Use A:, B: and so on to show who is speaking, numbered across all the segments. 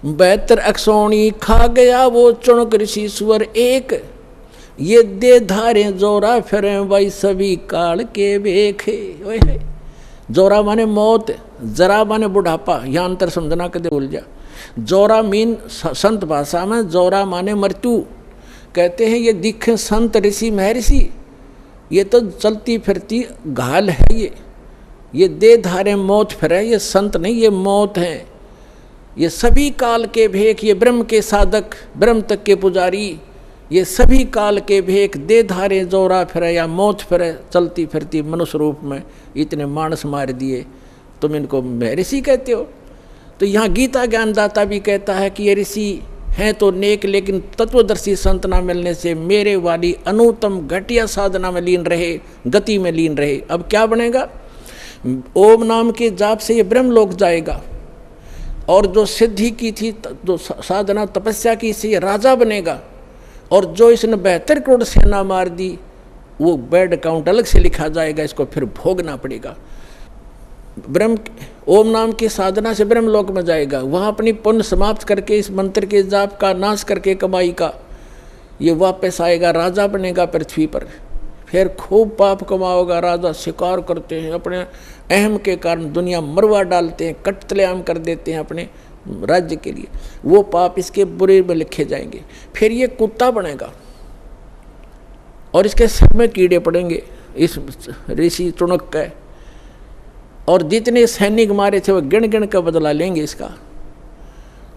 A: 72 अक्षौणी खा गया वो चुणक ऋषि सुअर एक, ये दे धारे जोरा फिरे भाई सभी काल के बेखे। जोरा माने मौत, जरा माने बुढ़ापा, यह अंतर समझना कदे भूल जा। जोरा मीन संत भाषा में जोरा माने मृत्यु। कहते हैं ये दिखे संत ऋषि महर्षि, ये तो चलती फिरती घाल है, ये दे धारे मौत फिरे, ये संत नहीं ये मौत है। ये सभी काल के भेख, ये ब्रह्म के साधक, ब्रह्म तक के पुजारी, ये सभी काल के भेख दे धारे जोरा फिरे या मौत फिरे चलती फिरती मनुष्य रूप में, इतने मानस मार दिए, तुम इनको महर्षि कहते हो। तो यहाँ गीता ज्ञानदाता भी कहता है कि ये ऋषि हैं तो नेक, लेकिन तत्वदर्शी संत ना मिलने से मेरे वाली अनुत्तम घटिया साधना में लीन रहे, गति में लीन रहे। अब क्या बनेगा? ओम नाम के जाप से ये ब्रह्मलोक जाएगा, और जो सिद्धि की थी, जो साधना तपस्या की, से ये राजा बनेगा। और जो इसने 72 करोड़ सेना मार दी, वो बैड अकाउंट अलग से लिखा जाएगा, इसको फिर भोगना पड़ेगा। ब्रह्म ओम नाम की साधना से ब्रह्मलोक में जाएगा, वहाँ अपनी पुण्य समाप्त करके इस मंत्र के जाप का नाश करके कमाई का ये वापस आएगा, राजा बनेगा पृथ्वी पर। फिर खूब पाप कमाओगा। राजा शिकार करते हैं, अपने अहम के कारण दुनिया मरवा डालते हैं, कत्लेआम कर देते हैं अपने राज्य के लिए, वो पाप इसके बुरे में लिखे जाएंगे। फिर ये कुत्ता बनेगा और इसके सिर में कीड़े पड़ेंगे इस ऋषि चुनक का, और जितने सैनिक मारे थे वो गिन गिन का बदला लेंगे इसका।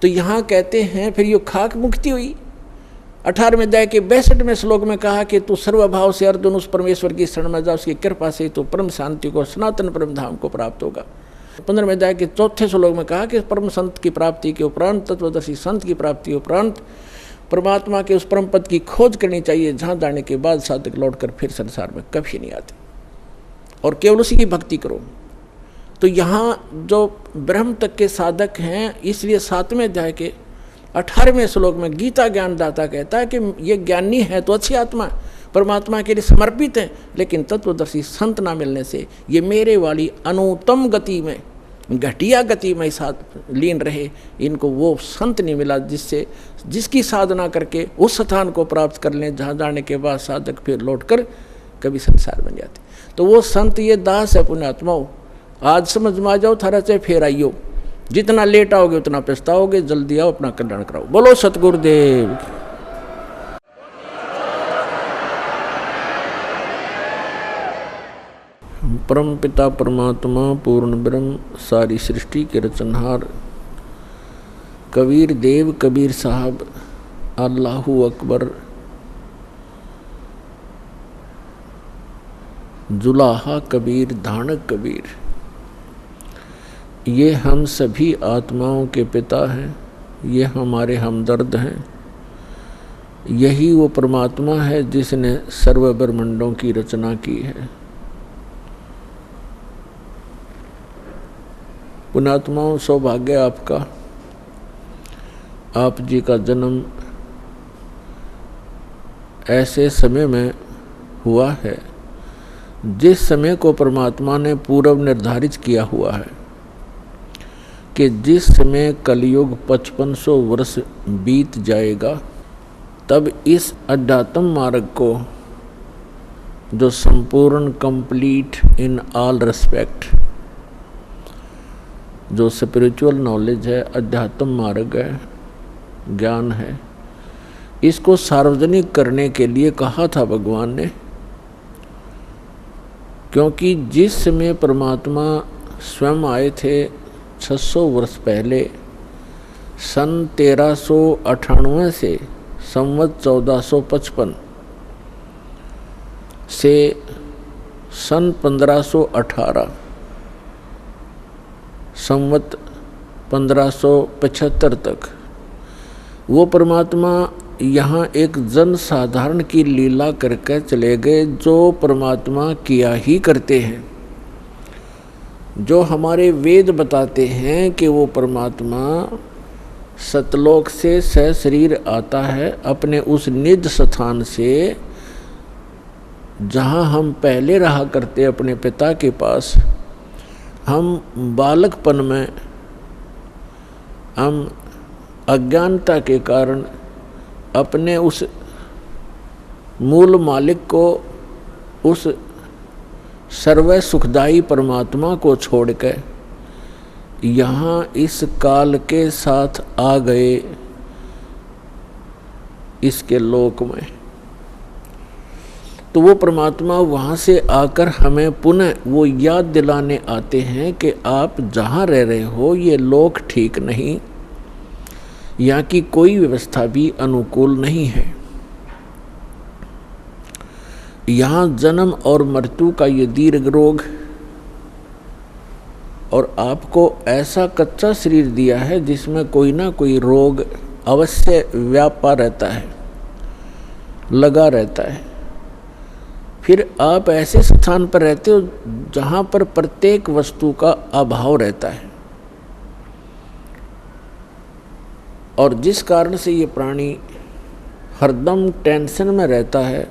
A: तो यहाँ कहते हैं फिर ये खाक मुक्ति हुई। 18वें अध्याय के 62वें श्लोक में कहा कि तू सर्वभाव से अर्जुन उस परमेश्वर की शरण में जा, उसकी कृपा से तो परम शांति को, सनातन परम धाम को प्राप्त होगा। 15वें अध्याय के 4थे श्लोक में कहा कि परम संत की प्राप्ति के उपरांत, तत्वदर्शी संत की प्राप्ति के उपरांत परमात्मा के उस परम पद की खोज करनी चाहिए, जहाँ जाने के बाद साधक लौटकर फिर संसार में कभी नहीं आते, और केवल उसी की भक्ति करो। तो यहाँ जो ब्रह्म तक के साधक हैं, इसलिए 7वें अध्याय के 18वें श्लोक में गीता ज्ञानदाता कहता है कि ये ज्ञानी है तो अच्छी आत्मा, परमात्मा के लिए समर्पित है, लेकिन तत्वदर्शी संत ना मिलने से ये मेरे वाली अनुत्तम गति में, घटिया गति में साथ लीन रहे। इनको वो संत नहीं मिला जिसकी साधना करके उस स्थान को प्राप्त कर लें जहाँ जाने के बाद साधक फिर लौटकर कभी संसार बन जाते। तो वो संत ये दास है पुण्यात्माओं, आज समझ में आ जाओ, थारा चाहे फिर आइयो। जितना लेट आओगे उतना पछताओगे, जल्दी आओ, अपना कल्याण कराओ। बोलो सतगुरुदेव। परम पिता परमात्मा पूर्ण ब्रह्म, सारी सृष्टि के रचनहार, कबीर देव कबीर साहब, अल्लाहू अकबर, जुलाहा कबीर, धानक कबीर, ये हम सभी आत्माओं के पिता हैं, ये हमारे हमदर्द हैं। यही वो परमात्मा है जिसने सर्व ब्रह्मांडों की रचना की है। पुण्यात्माओं, सौभाग्य आपका, आप जी का जन्म ऐसे समय में हुआ है जिस समय को परमात्मा ने पूर्व निर्धारित किया हुआ है कि जिस समय कलयुग 5500 वर्ष बीत जाएगा, तब इस अध्यात्म मार्ग को, जो संपूर्ण कंप्लीट इन ऑल रिस्पेक्ट, जो स्पिरिचुअल नॉलेज है, अध्यात्म मार्ग है, ज्ञान है, इसको सार्वजनिक करने के लिए कहा था भगवान ने। क्योंकि जिस समय परमात्मा स्वयं आए थे 600 वर्ष पहले, सन 1398 से संवत 1455 से सन 1518 संवत 1575 तक वो परमात्मा यहाँ एक जन साधारण की लीला करके चले गए, जो परमात्मा किया ही करते हैं, जो हमारे वेद बताते हैं कि वो परमात्मा सतलोक से सशरीर आता है, अपने उस निज स्थान से जहाँ हम पहले रहा करते अपने पिता के पास। हम बालकपन में हम अज्ञानता के कारण अपने उस मूल मालिक को, उस सर्व सुखदायी परमात्मा को छोड़कर यहाँ इस काल के साथ आ गए इसके लोक में। तो वो परमात्मा वहाँ से आकर हमें पुनः वो याद दिलाने आते हैं कि आप जहाँ रह रहे हो ये लोक ठीक नहीं, यहाँ की कोई व्यवस्था भी अनुकूल नहीं है। यहाँ जन्म और मृत्यु का ये दीर्घ रोग, और आपको ऐसा कच्चा शरीर दिया है जिसमें कोई ना कोई रोग अवश्य व्यापा रहता है, लगा रहता है। फिर आप ऐसे स्थान पर रहते हो जहाँ पर प्रत्येक वस्तु का अभाव रहता है, और जिस कारण से ये प्राणी हरदम टेंशन में रहता है,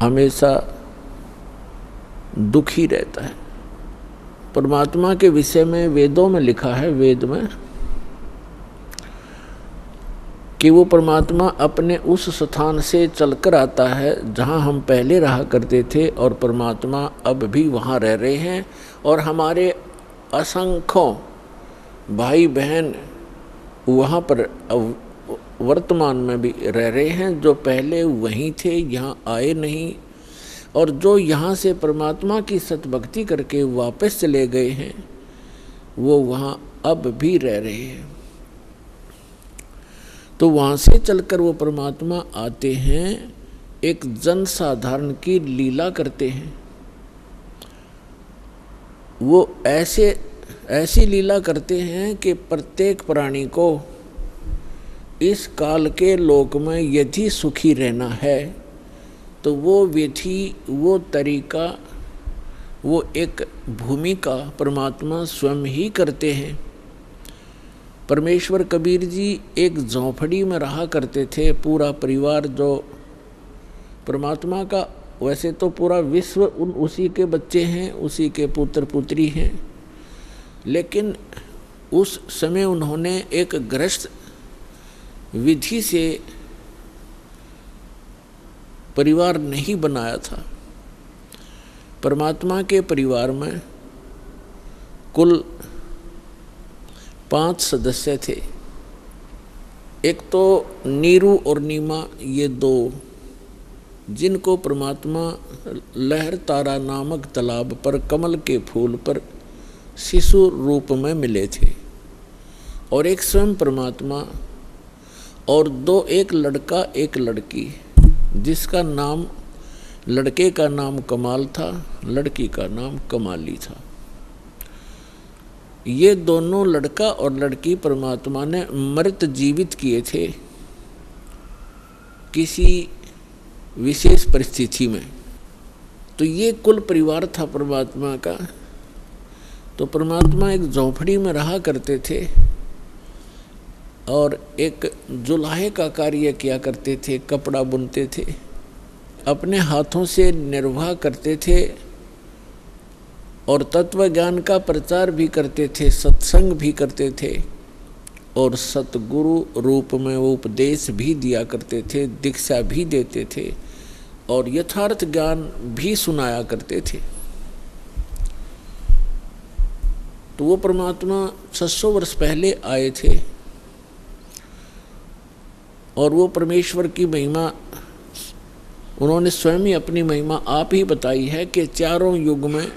A: हमेशा दुखी रहता है। परमात्मा के विषय में वेदों में लिखा है, वेद में, कि वो परमात्मा अपने उस स्थान से चलकर आता है जहाँ हम पहले रहा करते थे, और परमात्मा अब भी वहाँ रह रहे हैं, और हमारे असंख्यों भाई बहन वहाँ पर वर्तमान में भी रह रहे हैं, जो पहले वहीं थे, यहाँ आए नहीं, और जो यहाँ से परमात्मा की सतभक्ति करके वापस चले गए हैं, वो वहाँ अब भी रह रहे हैं। तो वहाँ से चलकर वो परमात्मा आते हैं, एक जन साधारण की लीला करते हैं। वो ऐसी लीला करते हैं कि प्रत्येक प्राणी को इस काल के लोक में यदि सुखी रहना है तो वो विधि, वो तरीका, वो एक भूमिका परमात्मा स्वयं ही करते हैं। परमेश्वर कबीर जी एक झोंपड़ी में रहा करते थे, पूरा परिवार जो परमात्मा का, वैसे तो पूरा विश्व उसी के बच्चे हैं, उसी के पुत्र पुत्री हैं, लेकिन उस समय उन्होंने एक गृहस्थ विधि से परिवार नहीं बनाया था। परमात्मा के परिवार में कुल 5 सदस्य थे। एक तो नीरू और नीमा, ये 2, जिनको परमात्मा लहर तारा नामक तालाब पर कमल के फूल पर शिशु रूप में मिले थे, और एक स्वयं परमात्मा, और 2, एक लड़का एक लड़की, जिसका नाम, लड़के का नाम कमाल था, लड़की का नाम कमाली था। ये दोनों लड़का और लड़की परमात्मा ने मृत जीवित किए थे किसी विशेष परिस्थिति में। तो ये कुल परिवार था परमात्मा का। तो परमात्मा एक झोंपड़ी में रहा करते थे और एक जुलाहे का कार्य किया करते थे, कपड़ा बुनते थे, अपने हाथों से निर्वाह करते थे, और तत्व ज्ञान का प्रचार भी करते थे, सत्संग भी करते थे, और सतगुरु रूप में वो उपदेश भी दिया करते थे, दीक्षा भी देते थे, और यथार्थ ज्ञान भी सुनाया करते थे। तो वो परमात्मा 600 वर्ष पहले आए थे, और वो परमेश्वर की महिमा उन्होंने स्वयं ही अपनी महिमा आप ही बताई है कि चारों युग में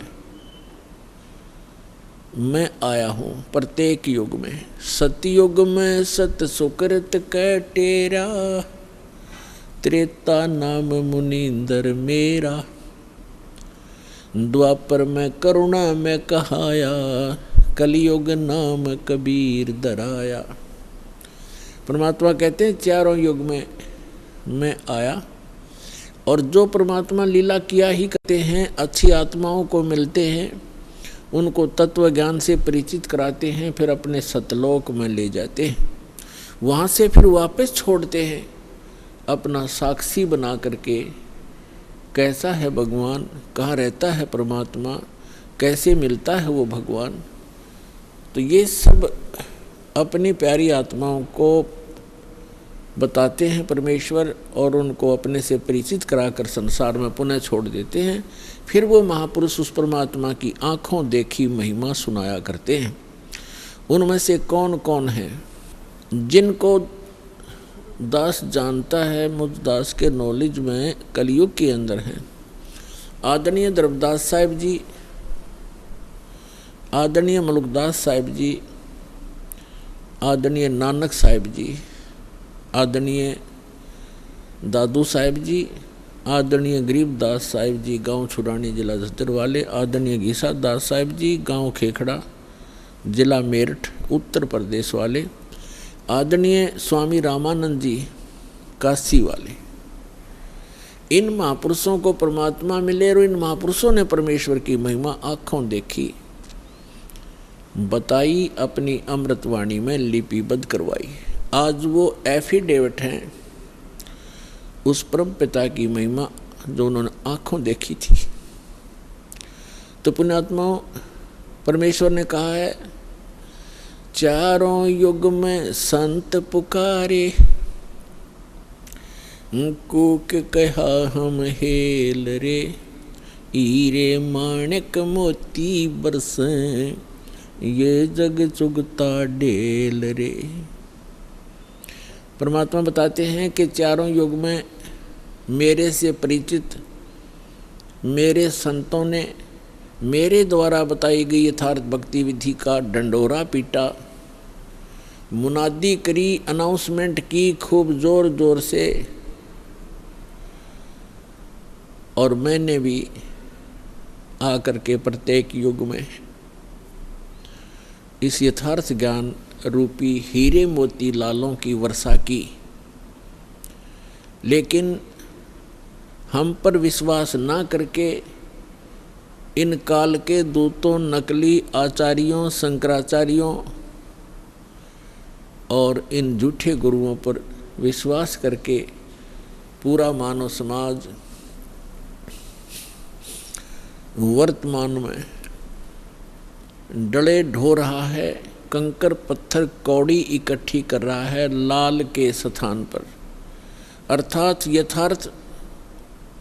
A: मैं आया हूँ, प्रत्येक युग में। सतयुग में सत सुकृत कै टेरा, त्रेता नाम मुनींदर मेरा, द्वापर में करुणा में कहाया, कलयुग नाम कबीर दराया। परमात्मा कहते हैं चारों युग में मैं आया, और जो परमात्मा लीला किया ही करते हैं, अच्छी आत्माओं को मिलते हैं, उनको तत्व ज्ञान से परिचित कराते हैं, फिर अपने सतलोक में ले जाते हैं, वहाँ से फिर वापस छोड़ते हैं अपना साक्षी बना करके। कैसा है भगवान, कहाँ रहता है परमात्मा, कैसे मिलता है वो भगवान। तो ये सब अपनी प्यारी आत्माओं को बताते हैं परमेश्वर और उनको अपने से परिचित कराकर संसार में पुनः छोड़ देते हैं। फिर वो महापुरुष उस परमात्मा की आँखों देखी महिमा सुनाया करते हैं। उनमें से कौन कौन है जिनको दास जानता है, मुझ दास के नॉलेज में कलयुग के अंदर हैं। आदरणीय द्रवदास साहिब जी, आदरणीय मलुकदास साहिब जी, आदरणीय नानक साहिब जी, आदरणीय दादू साहिब जी, आदरणीय गरीबदास साहिब जी गांव छुड़ानी जिला झज्जर वाले, आदरणीय घीसा दास साहिब जी गांव खेखड़ा जिला मेरठ उत्तर प्रदेश वाले, आदरणीय स्वामी रामानंद जी काशी वाले। इन महापुरुषों को परमात्मा मिले और इन महापुरुषों ने परमेश्वर की महिमा आँखों देखी, बताई, अपनी अमृतवाणी में लिपिबद्ध करवाई। आज वो एफिडेविट हैं उस परम पिता की महिमा जो उन्होंने आँखों देखी थी। तो पुण्यात्माओं, परमेश्वर ने कहा है, चारों युग में संत पुकारे, कूक कहा हम हेल रे, हीरे माणिक मोती बरसें, ये जग चुगता डेल रे। परमात्मा बताते हैं कि चारों युग में मेरे से परिचित मेरे संतों ने मेरे द्वारा बताई गई यथार्थ भक्ति विधि का डंडोरा पीटा, मुनादी करी, अनाउंसमेंट की खूब जोर जोर से, और मैंने भी आकर के प्रत्येक युग में इस यथार्थ ज्ञान रूपी हीरे मोती लालों की वर्षा की। लेकिन हम पर विश्वास ना करके इन काल के दूतों, नकली आचार्यों, शंकराचार्यों और इन झूठे गुरुओं पर विश्वास करके पूरा मानव समाज वर्तमान में डले ढो रहा है, कंकर पत्थर कौड़ी इकट्ठी कर रहा है लाल के स्थान पर। अर्थात यथार्थ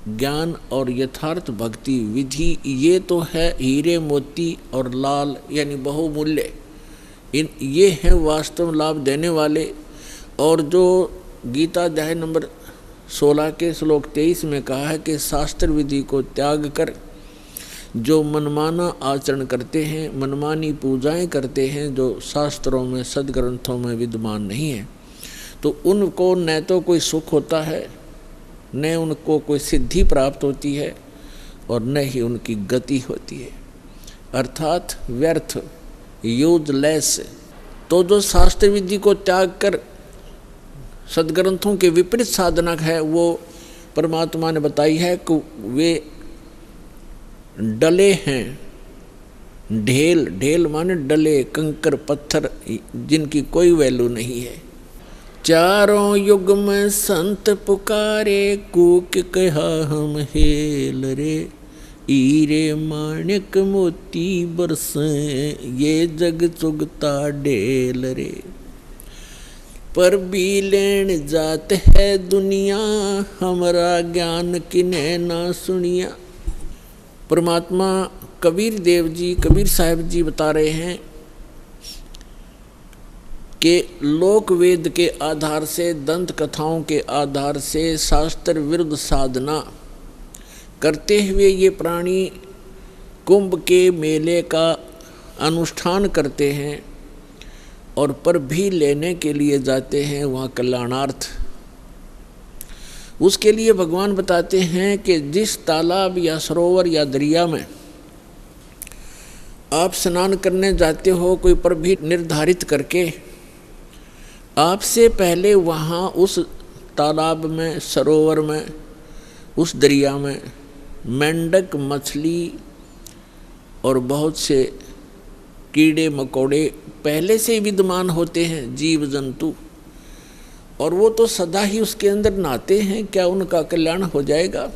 A: ज्ञान और यथार्थ भक्ति विधि ये तो है हीरे मोती और लाल यानी बहुमूल्य, इन ये हैं वास्तव लाभ देने वाले। और जो गीता अध्याय नंबर 16 के श्लोक 23 में कहा है कि शास्त्र विधि को त्याग कर जो मनमाना आचरण करते हैं, मनमानी पूजाएं करते हैं जो शास्त्रों में सदग्रंथों में विद्यमान नहीं है, तो उनको न तो कोई सुख होता है, न उनको कोई सिद्धि प्राप्त होती है और न ही उनकी गति होती है, अर्थात व्यर्थ, यूजलेस। तो जो शास्त्र विधि को त्याग कर सदग्रंथों के विपरीत साधना है वो परमात्मा ने बताई है कि वे डले हैं, ढेल, ढेल माने डले, कंकर पत्थर जिनकी कोई वैल्यू नहीं है। चारों युग में संत पुकारे, कूक कहा हम हेल रे, हीरे माणिक मोती बरसें, ये जग चुगता डेल रे। पर भी लेन जात है दुनिया, हमारा ज्ञान किने ना सुनिया। परमात्मा कबीर देव जी, कबीर साहिब जी बता रहे हैं कि लोक वेद के आधार से, दंत कथाओं के आधार से शास्त्र विरुद्ध साधना करते हुए ये प्राणी कुंभ के मेले का अनुष्ठान करते हैं और पर भी लेने के लिए जाते हैं वहाँ कल्याणार्थ। उसके लिए भगवान बताते हैं कि जिस तालाब या सरोवर या दरिया में आप स्नान करने जाते हो कोई पर भी निर्धारित करके, आपसे पहले वहाँ उस तालाब में, सरोवर में, उस दरिया में मेंढक, मछली और बहुत से कीड़े मकोड़े पहले से विद्यमान होते हैं, जीव जंतु, और वो तो सदा ही उसके अंदर नहाते हैं, क्या उनका कल्याण हो जाएगा?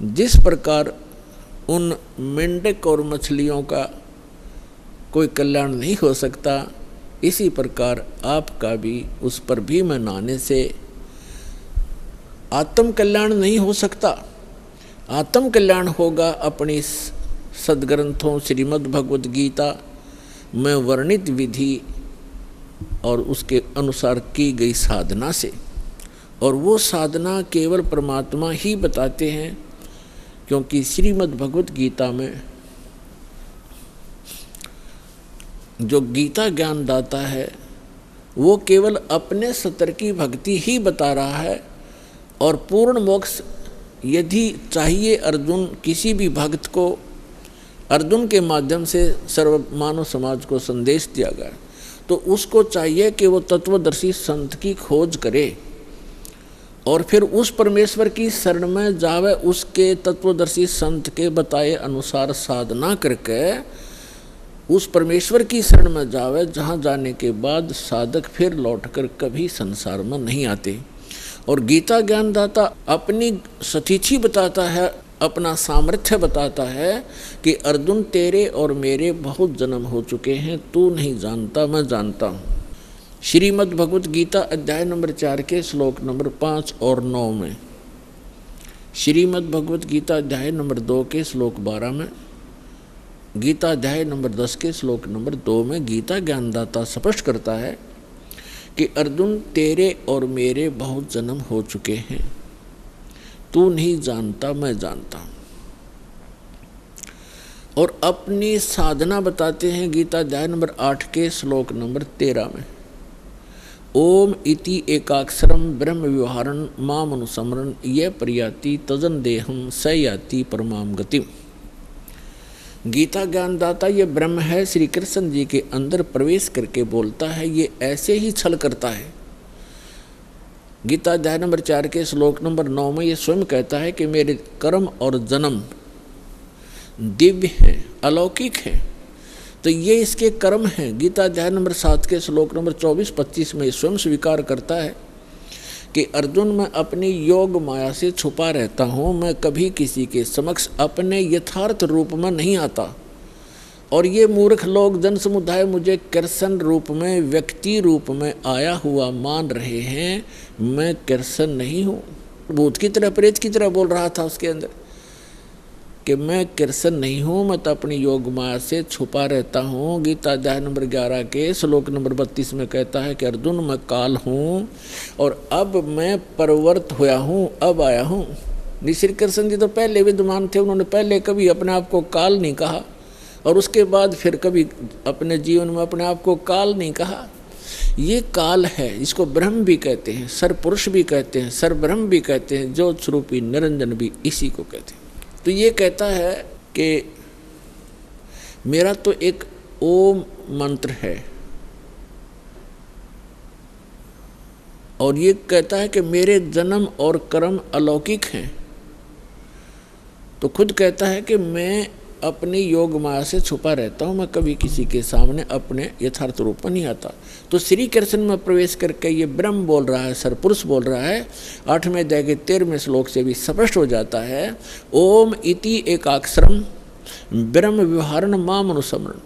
A: जिस प्रकार उन मेंढक और मछलियों का कोई कल्याण नहीं हो सकता, इसी प्रकार आपका भी उस पर भीम नहाने से आत्म कल्याण नहीं हो सकता। आत्म कल्याण होगा अपनी सदग्रंथों श्रीमद् भगवद गीता में वर्णित विधि और उसके अनुसार की गई साधना से। और वो साधना केवल परमात्मा ही बताते हैं, क्योंकि श्रीमद् भगवद गीता में जो गीता ज्ञान दाता है वो केवल अपने सतर की भक्ति ही बता रहा है। और पूर्ण मोक्ष यदि चाहिए अर्जुन किसी भी भक्त को, अर्जुन के माध्यम से सर्व मानव समाज को संदेश दिया गया, तो उसको चाहिए कि वो तत्वदर्शी संत की खोज करे और फिर उस परमेश्वर की शरण में जावे, उसके तत्वदर्शी संत के बताए अनुसार साधना करके उस परमेश्वर की शरण में जावे, जहाँ जाने के बाद साधक फिर लौटकर कभी संसार में नहीं आते। और गीता ज्ञानदाता अपनी सतीथि बताता है, अपना सामर्थ्य बताता है कि अर्जुन तेरे और मेरे बहुत जन्म हो चुके हैं, तू नहीं जानता मैं जानता हूँ। श्रीमद् भगवद गीता अध्याय नंबर 4 के श्लोक नंबर 5 और 9 में, श्रीमद् भगवद गीता अध्याय नंबर 2 के श्लोक 12 में, गीता अध्याय नंबर 10 के श्लोक नंबर 2 में गीता ज्ञानदाता स्पष्ट करता है कि अर्जुन तेरे और मेरे बहुत जन्म हो चुके हैं, तू नहीं जानता मैं जानता हूँ। और अपनी साधना बताते हैं गीता अध्याय नंबर 8 के श्लोक नंबर 13 में, ओम इति एकाक्षरम ब्रह्म व्यवहारन माम अनुसमरन ये प्रयाति तजन देहम स याति परमाम गतिम। गीता ज्ञानदाता ये ब्रह्म है, श्री कृष्ण जी के अंदर प्रवेश करके बोलता है, ये ऐसे ही छल करता है। गीता अध्याय नंबर 4 के श्लोक नंबर 9 में ये स्वयं कहता है कि मेरे कर्म और जन्म दिव्य हैं, अलौकिक हैं, तो ये इसके कर्म हैं। गीता अध्याय नंबर 7 के श्लोक नंबर 24-25 में स्वयं स्वीकार करता है कि अर्जुन मैं अपनी योग माया से छुपा रहता हूँ, मैं कभी किसी के समक्ष अपने यथार्थ रूप में नहीं आता। और ये मूर्ख लोग जन समुदाय मुझे कृष्ण रूप में, व्यक्ति रूप में आया हुआ मान रहे हैं, मैं कृष्ण नहीं हूँ। भूत की तरह, प्रेत की तरह बोल रहा था उसके अंदर कि मैं कृष्ण नहीं हूँ, मैं तो अपनी योग माया से छुपा रहता हूँ। गीता अध्याय नंबर 11 के श्लोक नंबर 32 में कहता है कि अर्जुन मैं काल हूँ और अब मैं परवर्त होया हूँ, अब आया हूँ। श्री कृष्ण जी तो पहले विद्यमान थे, उन्होंने पहले कभी अपने आप को काल नहीं कहा और उसके बाद फिर कभी अपने जीवन में अपने आप को काल नहीं कहा। ये काल है, इसको ब्रह्म भी कहते हैं, सरपुरुष भी कहते हैं, सरब्रह्म भी कहते हैं, ज्योत स्वरूपी निरंजन भी इसी को कहते हैं। तो ये कहता है कि मेरा तो एक ओम मंत्र है और ये कहता है कि मेरे जन्म और कर्म अलौकिक हैं। तो खुद कहता है कि मैं अपनी योग माया से छुपा रहता हूँ, मैं कभी किसी के सामने अपने यथार्थ रूप में नहीं आता। तो श्री कृष्ण में प्रवेश करके ये ब्रह्म बोल रहा है, सरपुरुष बोल रहा है। 8वें अध्याय के 13वें श्लोक से भी स्पष्ट हो जाता है, ओम इति एकाक्षरम ब्रह्म व्यवहारन माम अनुसमरण।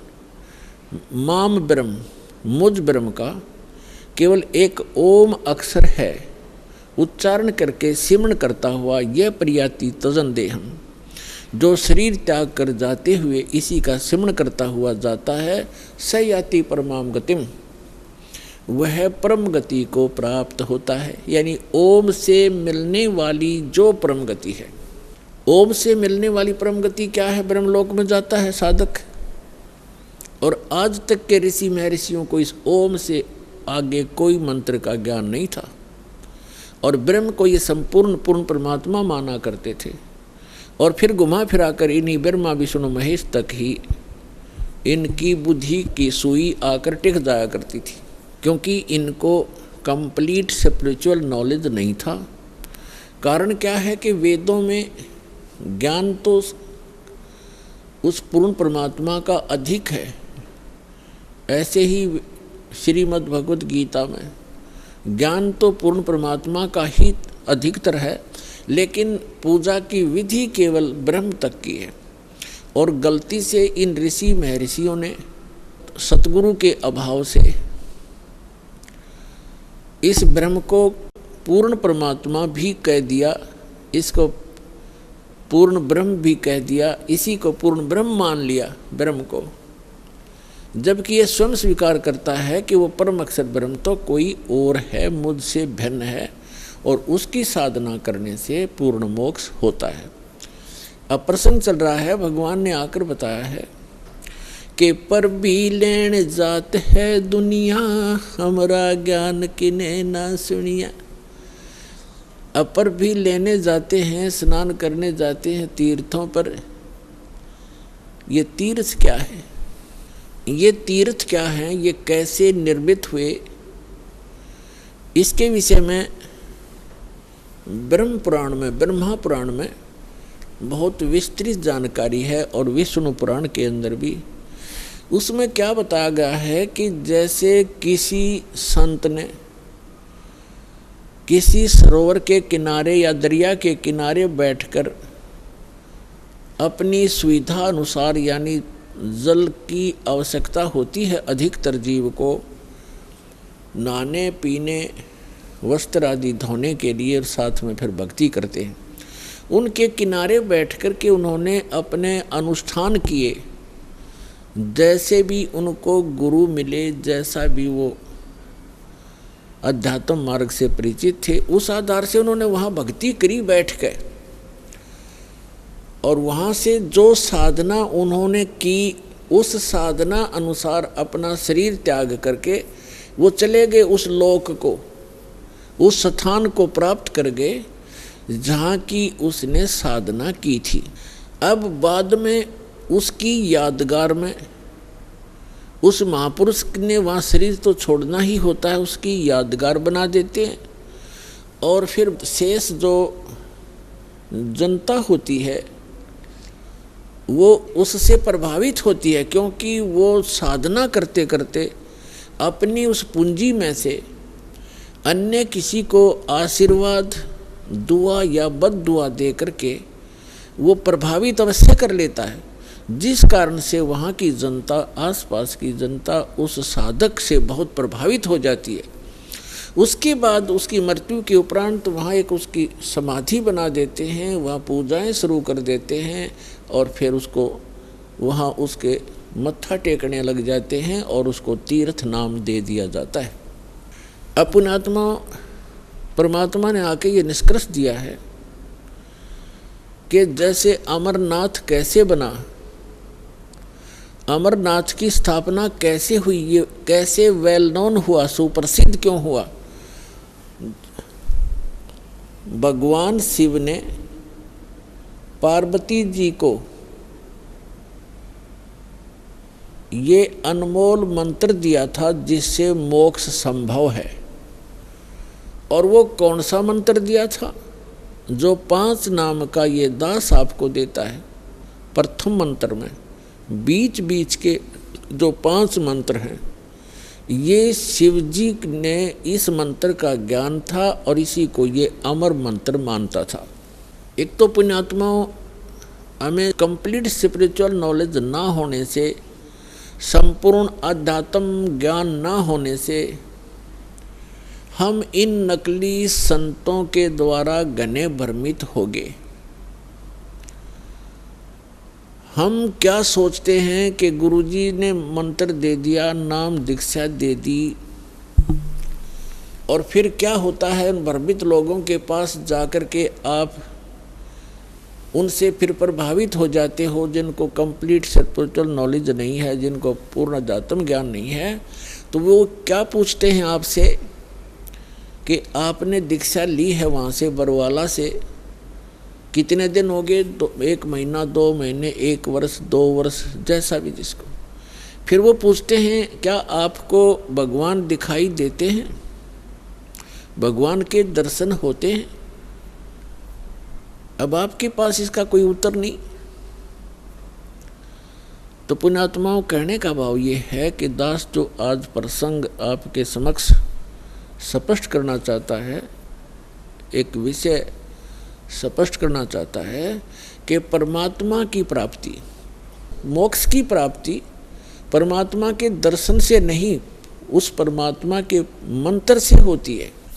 A: माम ब्रह्म, मुझ ब्रह्म का केवल एक ओम अक्षर है, उच्चारण करके सिमरण करता हुआ यह प्रयाति तजन देहम, जो शरीर त्याग कर जाते हुए इसी का सिमरण करता हुआ जाता है, स याति परमाम गतिम, वह परम गति को प्राप्त होता है। यानी ओम से मिलने वाली जो परम गति है, ओम से मिलने वाली परम गति क्या है? ब्रह्मलोक में जाता है साधक। और आज तक के ऋषि महर्षियों को इस ओम से आगे कोई मंत्र का ज्ञान नहीं था और ब्रह्म को ये संपूर्ण पूर्ण परमात्मा माना करते थे। और फिर घुमा फिराकर इन्हीं ब्रह्मा विष्णु महेश तक ही इनकी बुद्धि की सुई आकर टिक जाया करती थी, क्योंकि इनको कंप्लीट स्पिरिचुअल नॉलेज नहीं था। कारण क्या है कि वेदों में ज्ञान तो उस पूर्ण परमात्मा का अधिक है, ऐसे ही श्रीमद् भगवद गीता में ज्ञान तो पूर्ण परमात्मा का ही अधिकतर है, लेकिन पूजा की विधि केवल ब्रह्म तक की है। और गलती से इन ऋषि महर्षियों ने सतगुरु के अभाव से इस ब्रह्म को पूर्ण परमात्मा भी कह दिया, इसको पूर्ण ब्रह्म भी कह दिया, इसी को पूर्ण ब्रह्म मान लिया ब्रह्म को, जबकि ये स्वयं स्वीकार करता है कि वो परम अक्षर ब्रह्म तो कोई और है, मुझसे भिन्न है, और उसकी साधना करने से पूर्ण मोक्ष होता है। अब प्रसंग चल रहा है, भगवान ने आकर बताया है कि पर भी लेन जात है दुनिया, हमारा ज्ञान किने ना सुनिया। अपर भी लेने जाते हैं, स्नान करने जाते हैं तीर्थों पर। ये तीर्थ क्या है, ये तीर्थ क्या है, ये कैसे निर्मित हुए, इसके विषय में ब्रह्म पुराण में, ब्रह्मा पुराण में बहुत विस्तृत जानकारी है, और विष्णु पुराण के अंदर भी। उसमें क्या बताया गया है कि जैसे किसी संत ने किसी सरोवर के किनारे या दरिया के किनारे बैठकर अपनी सुविधा अनुसार, यानी जल की आवश्यकता होती है अधिकतर जीव को नहाने पीने वस्त्र आदि धोने के लिए, और साथ में फिर भक्ति करते हैं, उनके किनारे बैठ कर के उन्होंने अपने अनुष्ठान किए, जैसे भी उनको गुरु मिले, जैसा भी वो अध्यात्म मार्ग से परिचित थे, उस आधार से उन्होंने वहाँ भक्ति करी बैठ के, और वहाँ से जो साधना उन्होंने की, उस साधना अनुसार अपना शरीर त्याग करके वो चले गए उस लोक को, उस स्थान को प्राप्त कर गए जहाँ की उसने साधना की थी। अब बाद में उसकी यादगार में उस महापुरुष ने वहाँ शरीर तो छोड़ना ही होता है, उसकी यादगार बना देते हैं, और फिर शेष जो जनता होती है वो उससे प्रभावित होती है, क्योंकि वो साधना करते करते अपनी उस पूंजी में से अन्य किसी को आशीर्वाद, दुआ या बद दुआ दे करके वो प्रभावित अवश्य कर लेता है, जिस कारण से वहाँ की जनता, आसपास की जनता उस साधक से बहुत प्रभावित हो जाती है। उसके बाद उसकी मृत्यु के उपरांत वहाँ एक उसकी समाधि बना देते हैं, वहाँ पूजाएं शुरू कर देते हैं, और फिर उसको वहाँ उसके मत्था टेकने लग जाते हैं, और उसको तीर्थ नाम दे दिया जाता है। अपनात्मा परमात्मा ने आके ये निष्कर्ष दिया है कि जैसे अमरनाथ कैसे बना, अमरनाथ की स्थापना कैसे हुई, ये कैसे वेल नोन हुआ, सुप्रसिद्ध क्यों हुआ। भगवान शिव ने पार्वती जी को ये अनमोल मंत्र दिया था जिससे मोक्ष संभव है, और वो कौन सा मंत्र दिया था, जो 5 नाम का ये दास आपको देता है। प्रथम मंत्र में बीच बीच के जो 5 मंत्र हैं, ये शिव जी ने इस मंत्र का ज्ञान था, और इसी को ये अमर मंत्र मानता था। एक तो पुण्यात्माओं, हमें कंप्लीट स्पिरिचुअल नॉलेज ना होने से, संपूर्ण अध्यात्म ज्ञान ना होने से, हम इन नकली संतों के द्वारा घने भ्रमित हो गए। हम क्या सोचते हैं कि गुरुजी ने मंत्र दे दिया, नाम दीक्षा दे दी, और फिर क्या होता है, उन भ्रमित लोगों के पास जाकर के आप उनसे फिर प्रभावित हो जाते हो, जिनको कंप्लीट स्पिरिचुअल नॉलेज नहीं है, जिनको पूर्ण अध्यात्म ज्ञान नहीं है। तो वो क्या पूछते हैं आपसे कि आपने दीक्षा ली है वहाँ से, बरवाला से, कितने दिन हो गए, 1 महीना, 2 महीने, 1 वर्ष, 2 वर्ष, जैसा भी जिसको। फिर वो पूछते हैं क्या आपको भगवान दिखाई देते हैं, भगवान के दर्शन होते हैं। अब आपके पास इसका कोई उत्तर नहीं। तो पुण्यात्माओं, कहने का भाव ये है कि दास जो आज प्रसंग आपके समक्ष स्पष्ट करना चाहता है, एक विषय स्पष्ट करना चाहता है कि परमात्मा की प्राप्ति, मोक्ष की प्राप्ति परमात्मा के दर्शन से नहीं, उस परमात्मा के मंत्र से होती है।